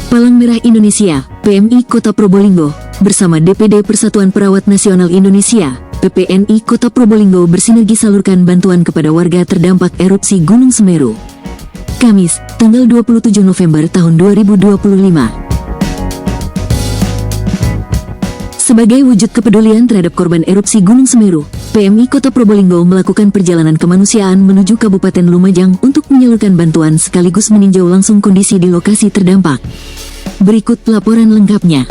Palang Merah Indonesia, PMI Kota Probolinggo, bersama DPD Persatuan Perawat Nasional Indonesia, PPNI Kota Probolinggo bersinergi salurkan bantuan kepada warga terdampak erupsi Gunung Semeru. Kamis, tanggal 27 November tahun 2025. Sebagai wujud kepedulian terhadap korban erupsi Gunung Semeru, PMI Kota Probolinggo melakukan perjalanan kemanusiaan menuju Kabupaten Lumajang untuk menyalurkan bantuan sekaligus meninjau langsung kondisi di lokasi terdampak. Berikut laporan lengkapnya.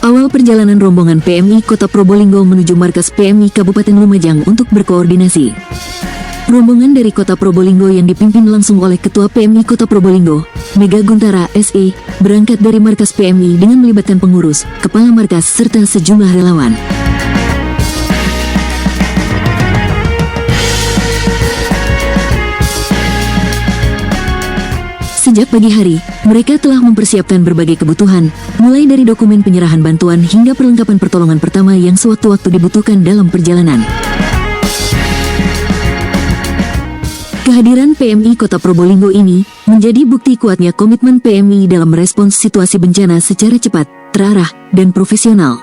Awal perjalanan rombongan PMI Kota Probolinggo menuju markas PMI Kabupaten Lumajang untuk berkoordinasi. Rombongan dari Kota Probolinggo yang dipimpin langsung oleh Ketua PMI Kota Probolinggo, Mega Guntara SE, berangkat dari markas PMI dengan melibatkan pengurus, kepala markas, serta sejumlah relawan. Sejak pagi hari, mereka telah mempersiapkan berbagai kebutuhan, mulai dari dokumen penyerahan bantuan hingga perlengkapan pertolongan pertama yang sewaktu-waktu dibutuhkan dalam perjalanan. Kehadiran PMI Kota Probolinggo ini menjadi bukti kuatnya komitmen PMI dalam merespons situasi bencana secara cepat, terarah, dan profesional.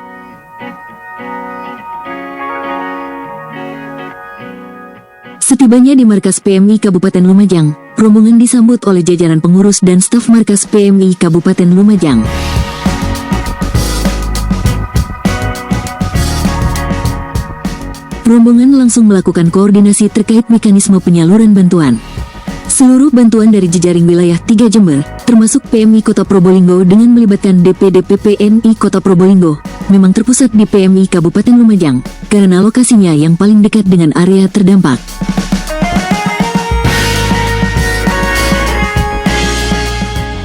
Setibanya di markas PMI Kabupaten Lumajang, rombongan disambut oleh jajaran pengurus dan staf markas PMI Kabupaten Lumajang. Rombongan langsung melakukan koordinasi terkait mekanisme penyaluran bantuan. Seluruh bantuan dari jejaring wilayah 3 Jember, termasuk PMI Kota Probolinggo dengan melibatkan DPD PPNI Kota Probolinggo, memang terpusat di PMI Kabupaten Lumajang, karena lokasinya yang paling dekat dengan area terdampak.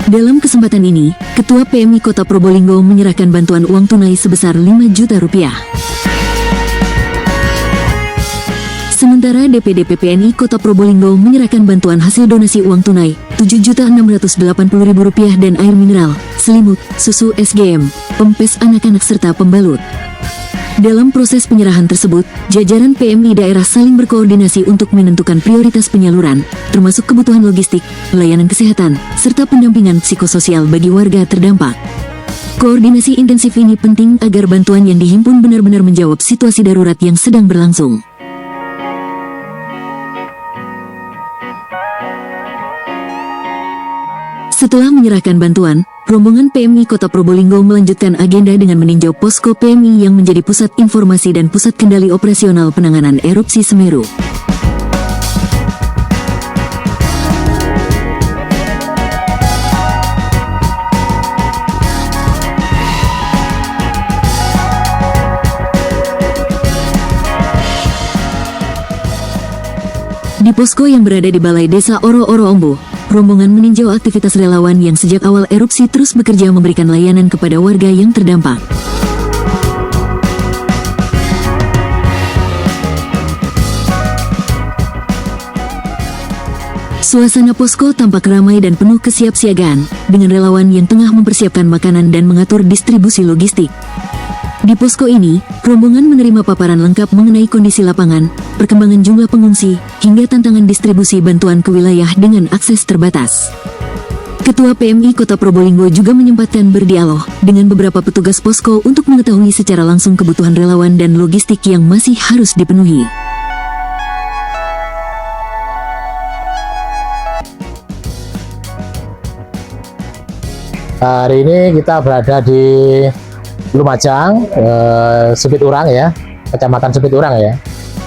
Dalam kesempatan ini, Ketua PMI Kota Probolinggo menyerahkan bantuan uang tunai sebesar 5 juta rupiah. Sementara DPD PPNI Kota Probolinggo menyerahkan bantuan hasil donasi uang tunai Rp7.680.000 dan air mineral, selimut, susu SGM, pempes anak-anak serta pembalut. Dalam proses penyerahan tersebut, jajaran PMI daerah saling berkoordinasi untuk menentukan prioritas penyaluran, termasuk kebutuhan logistik, pelayanan kesehatan, serta pendampingan psikososial bagi warga terdampak. Koordinasi intensif ini penting agar bantuan yang dihimpun benar-benar menjawab situasi darurat yang sedang berlangsung. Setelah menyerahkan bantuan, rombongan PMI Kota Probolinggo melanjutkan agenda dengan meninjau posko PMI yang menjadi pusat informasi dan pusat kendali operasional penanganan erupsi Semeru. Di posko yang berada di Balai Desa Oro-Oro Ombo, rombongan meninjau aktivitas relawan yang sejak awal erupsi terus bekerja memberikan layanan kepada warga yang terdampak. Suasana posko tampak ramai dan penuh kesiapsiagaan, dengan relawan yang tengah mempersiapkan makanan dan mengatur distribusi logistik. Di posko ini, rombongan menerima paparan lengkap mengenai kondisi lapangan, perkembangan jumlah pengungsi, hingga tantangan distribusi bantuan ke wilayah dengan akses terbatas. Ketua PMI Kota Probolinggo juga menyempatkan berdialog dengan beberapa petugas posko untuk mengetahui secara langsung kebutuhan relawan dan logistik yang masih harus dipenuhi. Hari ini kita berada di Lumajang, Sepiturang ya, Kecamatan Sepiturang ya.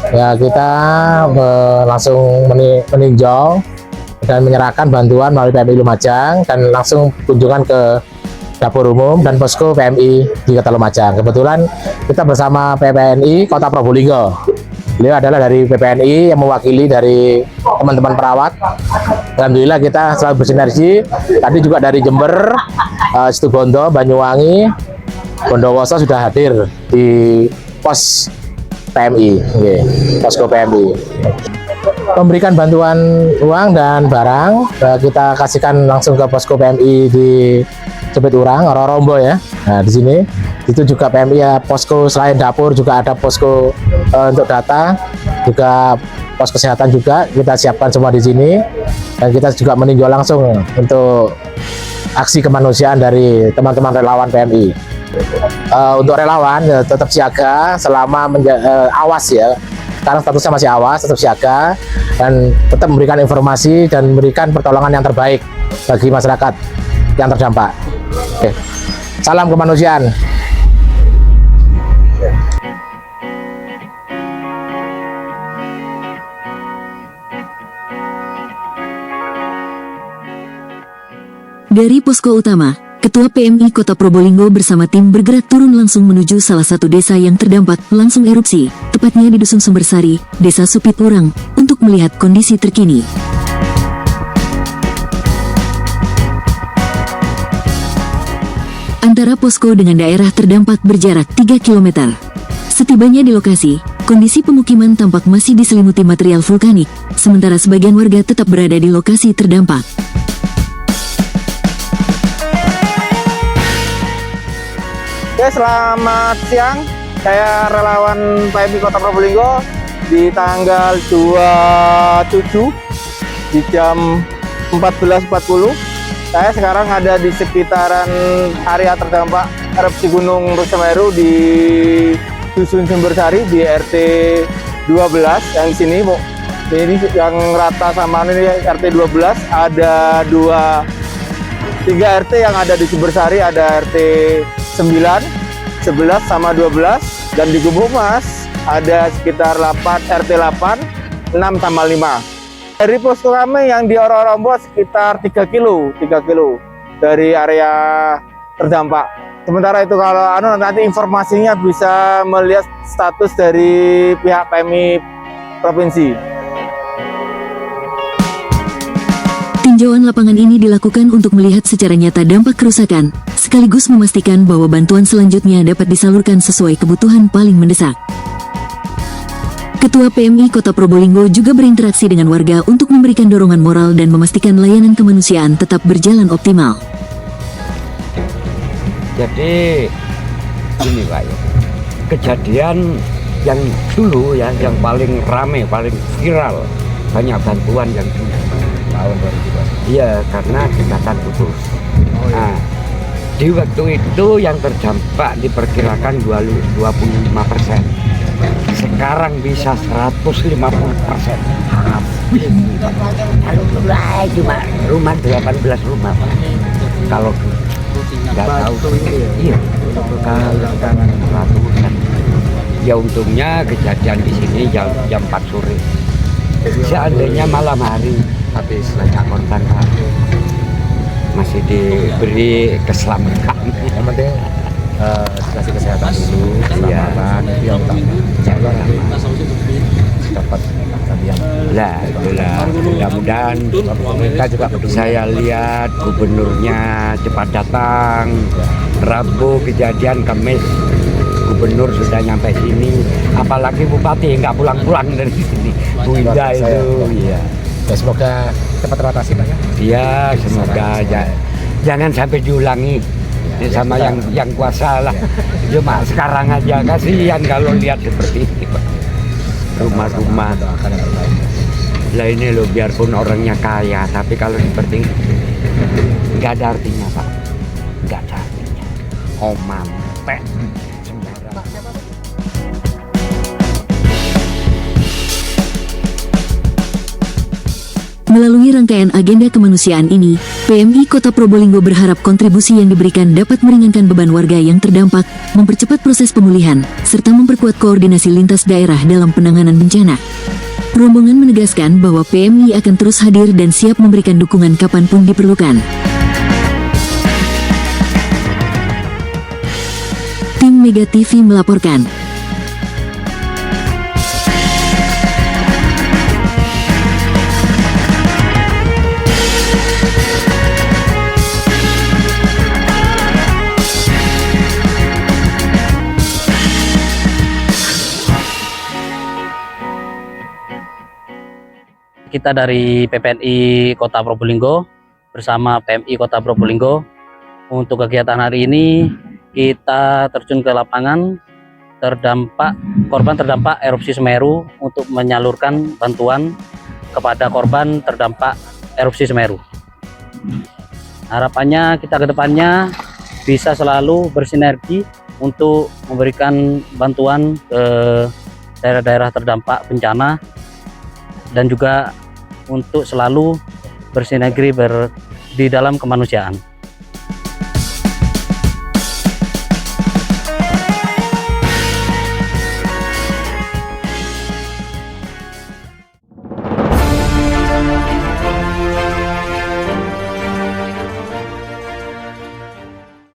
Ya kita langsung meninjau dan menyerahkan bantuan melalui PMI Lumajang dan langsung kunjungan ke dapur umum dan posko PMI di Kota Lumajang. Kebetulan kita bersama PPNI Kota Probolinggo. Beliau adalah dari PPNI yang mewakili dari teman-teman perawat. Alhamdulillah kita selalu bersinergi. Tadi juga dari Jember, Situbondo, Banyuwangi, Bondowoso sudah hadir di pos PMI, posko PMI. Memberikan bantuan uang dan barang, kita kasihkan langsung ke posko PMI di Sepiturang, Oro-Rombo ya. Nah di sini itu juga PMI ya, posko selain dapur juga ada posko untuk data, juga pos kesehatan juga kita siapkan semua di sini, dan kita juga meninjau langsung untuk aksi kemanusiaan dari teman-teman relawan PMI. Untuk relawan tetap siaga selama awas ya. Sekarang statusnya masih awas, tetap siaga dan tetap memberikan informasi dan memberikan pertolongan yang terbaik bagi masyarakat yang terdampak. Oke. Salam kemanusiaan. Dari posko utama, Ketua PMI Kota Probolinggo bersama tim bergerak turun langsung menuju salah satu desa yang terdampak langsung erupsi, tepatnya di Dusun Sumbersari, Desa Supit Urang, untuk melihat kondisi terkini. Antara posko dengan daerah terdampak berjarak 3 km. Setibanya di lokasi, kondisi pemukiman tampak masih diselimuti material vulkanik, sementara sebagian warga tetap berada di lokasi terdampak. Oke, selamat siang. Saya relawan PMI Kota Probolinggo di tanggal 27 di jam 14.40. Saya sekarang ada di sekitaran area terdampak erupsi Gunung Semeru di Dusun Sumbersari di RT 12 yang sini, Bu. Ini yang rata sama ini RT 12, ada 3 RT yang ada di Sumbersari, ada RT 9, 11 sama 12, dan di Gubuk Mas ada sekitar RT 8, 6 sama 5. Dari posko kami yang di Ororombo sekitar 3 kilo dari area terdampak. Sementara itu kalau nanti informasinya bisa melihat status dari pihak PMI Provinsi. Tinjauan lapangan ini dilakukan untuk melihat secara nyata dampak kerusakan, sekaligus memastikan bahwa bantuan selanjutnya dapat disalurkan sesuai kebutuhan paling mendesak. Ketua PMI Kota Probolinggo juga berinteraksi dengan warga untuk memberikan dorongan moral dan memastikan layanan kemanusiaan tetap berjalan optimal. Jadi ini Pak ya, kejadian yang dulu ya, yang paling rame, paling viral, banyak bantuan yang dulu tahun 2002. Iya, karena jembatan putus. Nah, di waktu itu yang terdampak diperkirakan 25%. Sekarang bisa 150%. Habis. Cuma rumah 18 rumah, Pak. Kalau nggak tahu, iya. Kalau ratusan. Ya untungnya kejadian di sini jam 4 sore. Seandainya malam hari habis banyak korban, Pak, masih diberi keselamatan. Yang penting dikasih kesehatan dulu, keselamatan itu yang utama. Insya dapat kalian. Lah, itulah. Mudah-mudahan Mereka juga peduli. saya lihat gubernurnya cepat datang. Rabu kejadian, Kamis gubernur sudah nyampe sini. Apalagi bupati nggak pulang-pulang dari sini. Bu Indah itu, iya. Ya, semoga cepat teratasi, Pak ya. Iya, semoga jangan sampai diulangi sama yang kuasa lah. Cuma sekarang aja kasihan kalau lihat seperti ini, Pak. Rumah-rumah. Lah ini loh, biarpun orangnya kaya, tapi kalau seperti ini nggak ada artinya, Pak. Nggak ada artinya. Omampe. Melalui rangkaian agenda kemanusiaan ini, PMI Kota Probolinggo berharap kontribusi yang diberikan dapat meringankan beban warga yang terdampak, mempercepat proses pemulihan, serta memperkuat koordinasi lintas daerah dalam penanganan bencana. Rombongan menegaskan bahwa PMI akan terus hadir dan siap memberikan dukungan kapanpun diperlukan. Tim Mega TV melaporkan. Kita dari PPNI Kota Probolinggo bersama PMI Kota Probolinggo, untuk kegiatan hari ini kita terjun ke lapangan korban terdampak erupsi Semeru untuk menyalurkan bantuan kepada korban terdampak erupsi Semeru. Harapannya kita ke depannya bisa selalu bersinergi untuk memberikan bantuan ke daerah-daerah terdampak bencana dan juga untuk selalu bersinergi di dalam kemanusiaan.